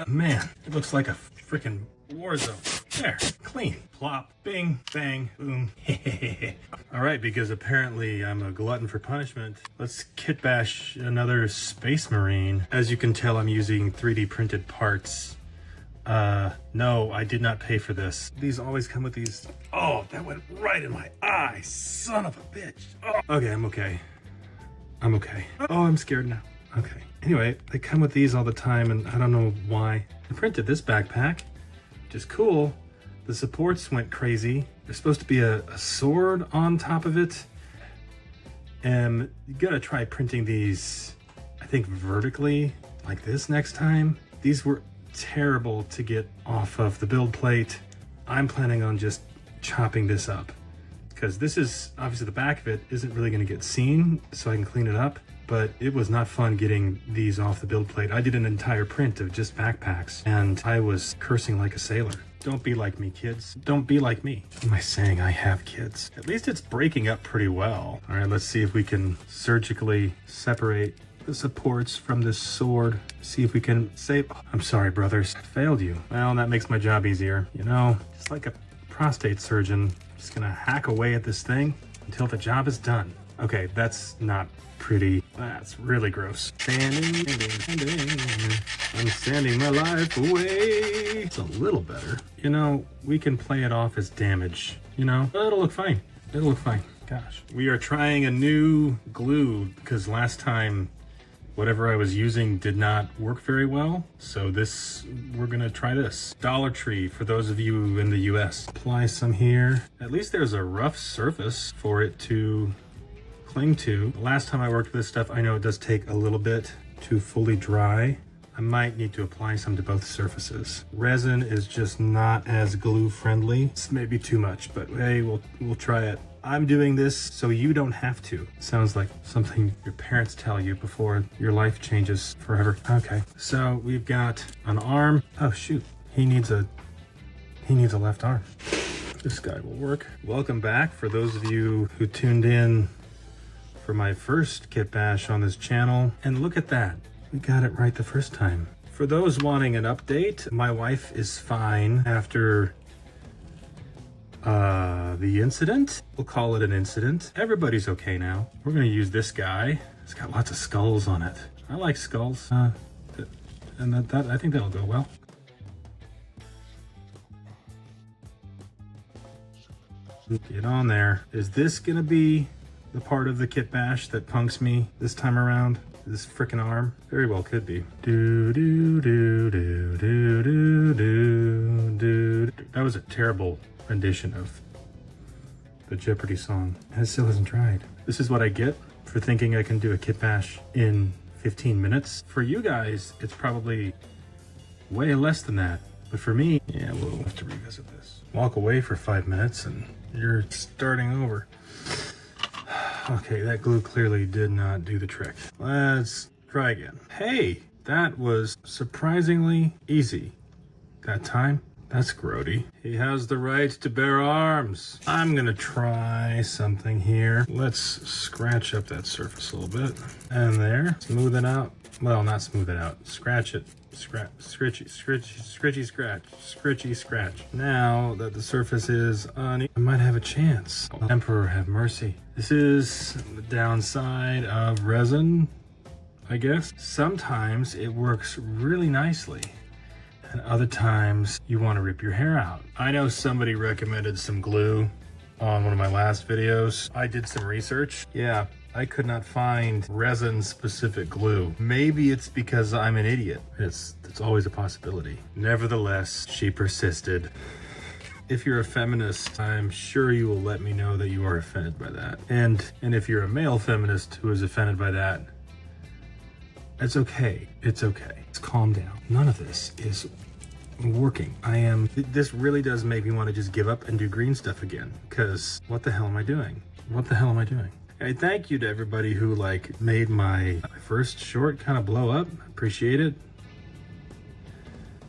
Man, it looks like a freaking war zone. There, clean. Plop, bing, bang, boom. All right, because apparently I'm a glutton for punishment, let's kitbash another Space Marine. As you can tell, I'm using 3D printed parts. No, I did not pay for this. These always come with these. Oh, that went right in my eye, son of a bitch. Oh. Okay, I'm okay. I'm okay. Oh, I'm scared now. Okay. Anyway, they come with these all the time, and I don't know why. I printed this backpack, which is cool. The supports went crazy. There's supposed to be a sword on top of it. And you gotta try printing these, I think, vertically, like this next time. These were terrible to get off of the build plate. I'm planning on just chopping this up, because this is, obviously the back of it isn't really gonna get seen, so I can clean it up. But it was not fun getting these off the build plate. I did an entire print of just backpacks, and I was cursing like a sailor. Don't be like me, kids. Don't be like me. What am I saying? I have kids. At least it's breaking up pretty well. All right, let's see if we can surgically separate the supports from this sword. See if we can save. I'm sorry, brothers. I failed you. Well, that makes my job easier. You know, just like a prostate surgeon, I'm just gonna hack away at this thing until the job is done. Okay, that's not pretty. That's really gross. Standing. I'm sanding my life away. It's a little better. You know, we can play it off as damage, you know? It'll look fine. It'll look fine. Gosh. We are trying a new glue because last time whatever I was using did not work very well. So we're gonna try this. Dollar Tree for those of you in the US. Apply some here. At least there's a rough surface for it to cling to. The last time I worked with this stuff, I know it does take a little bit to fully dry. I might need to apply some to both surfaces. Resin is just not as glue friendly. It's maybe too much, but hey, we'll try it. I'm doing this so you don't have to. Sounds like something your parents tell you before your life changes forever. Okay, so we've got an arm. Oh shoot, he needs a left arm. This guy will work. Welcome back for those of you who tuned in for my first kit bash on this channel. And look at that, we got it right the first time. For those wanting an update, my wife is fine after the incident. We'll call it an incident. Everybody's okay now. We're gonna use this guy. It's got lots of skulls on it. I like skulls, and that I think that'll go well. Get on there. Is this gonna be the part of the kit bash that punks me this time around? This frickin' arm? Very well could be. Do do do do do do do do. That was a terrible rendition of the Jeopardy song. And it still hasn't tried. This is what I get for thinking I can do a kit bash in 15 minutes. For you guys, it's probably way less than that. But for me, yeah, we'll have to revisit this. Walk away for 5 minutes and you're starting over. Okay, that glue clearly did not do the trick. Let's try again. Hey, that was surprisingly easy that time. That's grody. He has the right to bear arms. I'm gonna try something here. Let's scratch up that surface a little bit. And there, smooth it out. Well, not smooth it out, scratch it. Scritchy scratch. Now that the surface is on, I might have a chance. Emperor have mercy. This is the downside of resin, I guess. Sometimes it works really nicely, and other times you want to rip your hair out. I know somebody recommended some glue on one of my last videos. I did some research. Yeah, I could not find resin specific glue. Maybe it's because I'm an idiot. It's always a possibility. Nevertheless, she persisted. If you're a feminist, I'm sure you will let me know that you are offended by that. And if you're a male feminist who is offended by that, it's okay. It's okay. Let's calm down. None of this is working. This really does make me want to just give up and do green stuff again. Because what the hell am I doing? What the hell am I doing? Hey, thank you to everybody who made my first short kind of blow up. Appreciate it.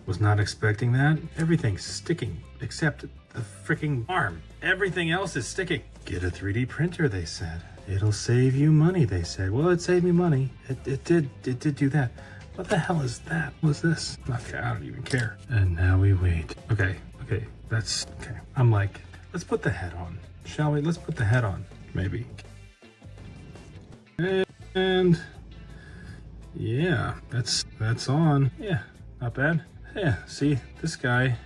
Was not expecting that. Everything's sticking except the freaking arm. Everything else is sticking. Get a 3D printer, they said. It'll save you money, they said. Well, it saved me money. It did do that. What the hell is that? What's this? Okay, I don't even care. And now we wait. Okay, that's okay. I'm like, let's put the head on. Shall we? Let's put the head on, maybe. And yeah, that's on. Yeah, not bad. Yeah, see, this guy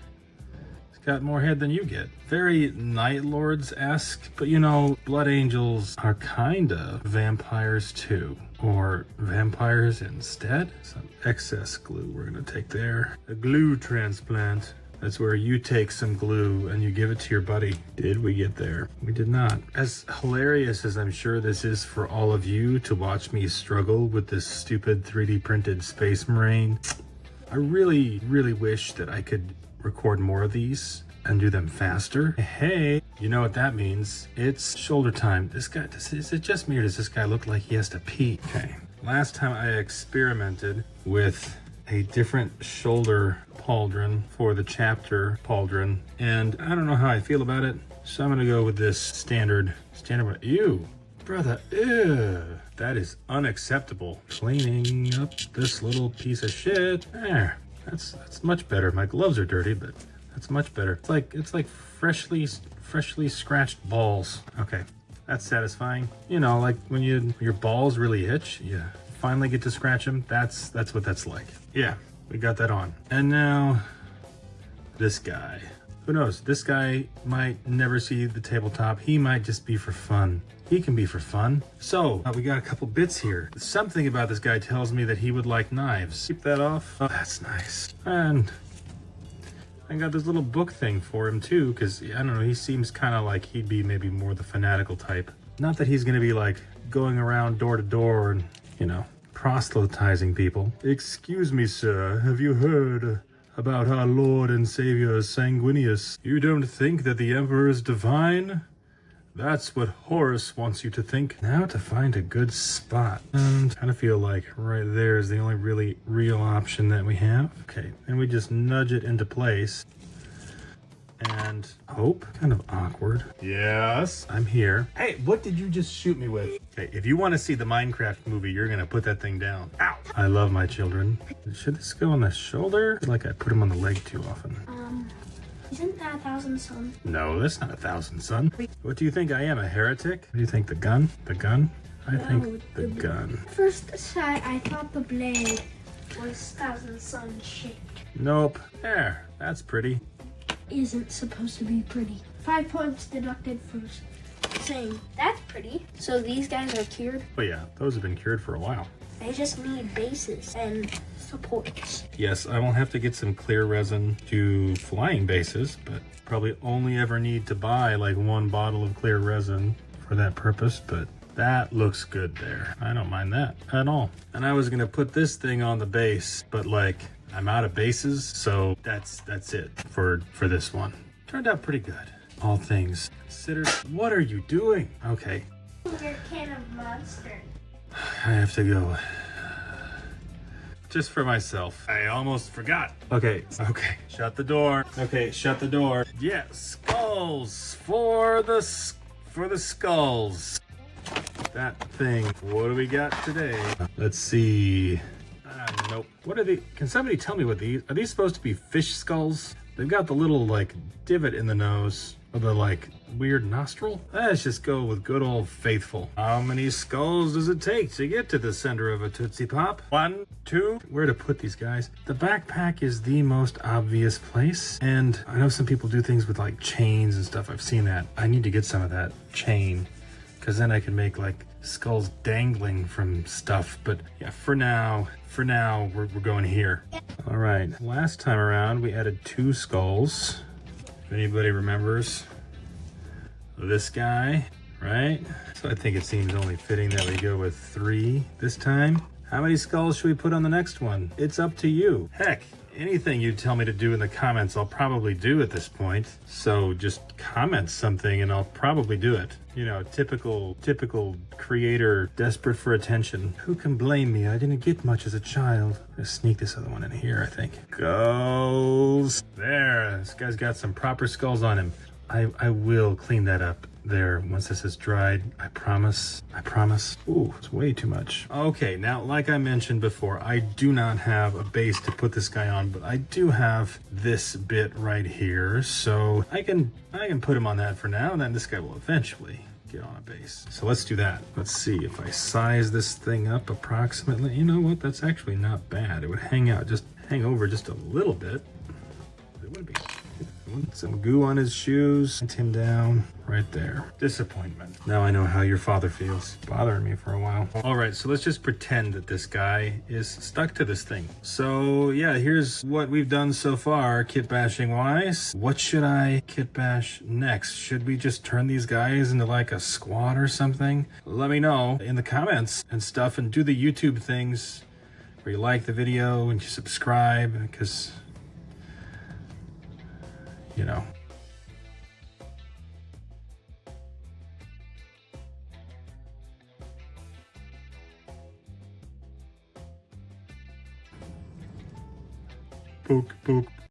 got more head than you get. Very Night Lords-esque, but you know, Blood Angels are kinda vampires too. Or vampires instead? Some excess glue we're gonna take there. A glue transplant. That's where you take some glue and you give it to your buddy. Did we get there? We did not. As hilarious as I'm sure this is for all of you to watch me struggle with this stupid 3D printed Space Marine, I really, really wish that I could record more of these and do them faster. Hey, you know what that means. It's shoulder time. This guy, is it just me or does this guy look like he has to pee? Okay. Last time I experimented with a different shoulder pauldron for the chapter pauldron, and I don't know how I feel about it, so I'm gonna go with this standard one. Ew, brother, ew. That is unacceptable. Cleaning up this little piece of shit. There, that's much better. My gloves are dirty, but that's much better. It's like freshly scratched balls. Okay, that's satisfying. You know, like when your balls really itch, you finally get to scratch them. That's what that's like. Yeah, we got that on. And now this guy. Who knows? This guy might never see the tabletop. He might just be for fun. He can be for fun. So, we got a couple bits here. Something about this guy tells me that he would like knives. Keep that off. Oh, that's nice. And I got this little book thing for him too, because, I don't know, he seems kind of like he'd be maybe more the fanatical type. Not that he's going to be like going around door to door and, you know, proselytizing people. Excuse me, sir, have you heard about our Lord and Savior Sanguinius? You don't think that the Emperor is divine? That's what Horus wants you to think. Now to find a good spot. And I kind of feel like right there is the only really real option that we have. Okay, and we just nudge it into place. And hope. Kind of awkward. Yes, I'm here. Hey, what did you just shoot me with? Okay, if you want to see the Minecraft movie, you're gonna put that thing down. Ow! I love my children. Should this go on the shoulder? I feel like I put him on the leg too often. Isn't that 1,000 sun? No, that's not 1,000 sun. What do you think I am, a heretic? What do you think, the gun? The gun? I think the gun. First sight, I thought the blade was 1,000 sun shaped. Nope. There, that's pretty. Isn't supposed to be pretty. 5 points deducted for saying that's pretty. So these guys are cured. Oh yeah, those have been cured for a while. They just need bases and supports. Yes, I will have to get some clear resin to flying bases, but probably only ever need to buy like 1 bottle of clear resin for that purpose, but that looks good there. I don't mind that at all. And I was gonna put this thing on the base, but like I'm out of bases, so that's it for this one. Turned out pretty good. All things considered. What are you doing? Okay. You're kind of monster. I have to go. Just for myself. I almost forgot. Okay. Shut the door. Okay, shut the door. Yeah, skulls for the skulls. That thing. What do we got today? Let's see. Nope. What are they? Can somebody tell me what these are? These supposed to be fish skulls? They've got the little like divot in the nose. Or the like weird nostril? Let's just go with good old faithful. How many skulls does it take to get to the center of a Tootsie Pop? 1, 2. Where to put these guys? The backpack is the most obvious place. And I know some people do things with like chains and stuff. I've seen that. I need to get some of that chain. Because then I can make like skulls dangling from stuff. But yeah, for now we're going here. All right. Last time around we added 2 skulls. If anybody remembers this guy, right? So I think it seems only fitting that we go with 3 this time. How many skulls should we put on the next one? It's up to you. Heck, anything you tell me to do in the comments, I'll probably do at this point. So just comment something and I'll probably do it. You know, typical creator desperate for attention. Who can blame me? I didn't get much as a child. I'm gonna sneak this other one in here, I think. Skulls. There, this guy's got some proper skulls on him. I will clean that up there once this is dried. I promise. Ooh, it's way too much. Okay, now like I mentioned before, I do not have a base to put this guy on, but I do have this bit right here, so I can put him on that for now, and then this guy will eventually get on a base. So let's do that. Let's see if I size this thing up approximately. You know what? That's actually not bad. It would hang over just a little bit. It would be. Some goo on his shoes. Sent him down right there. Disappointment. Now I know how your father feels. Bothering me for a while. All right, so let's just pretend that this guy is stuck to this thing. So yeah, here's what we've done so far, kit bashing wise. What should I kit bash next? Should we just turn these guys into like a squad or something? Let me know in the comments and stuff, and do the YouTube things where you like the video and you subscribe, because you know. Poke, poke,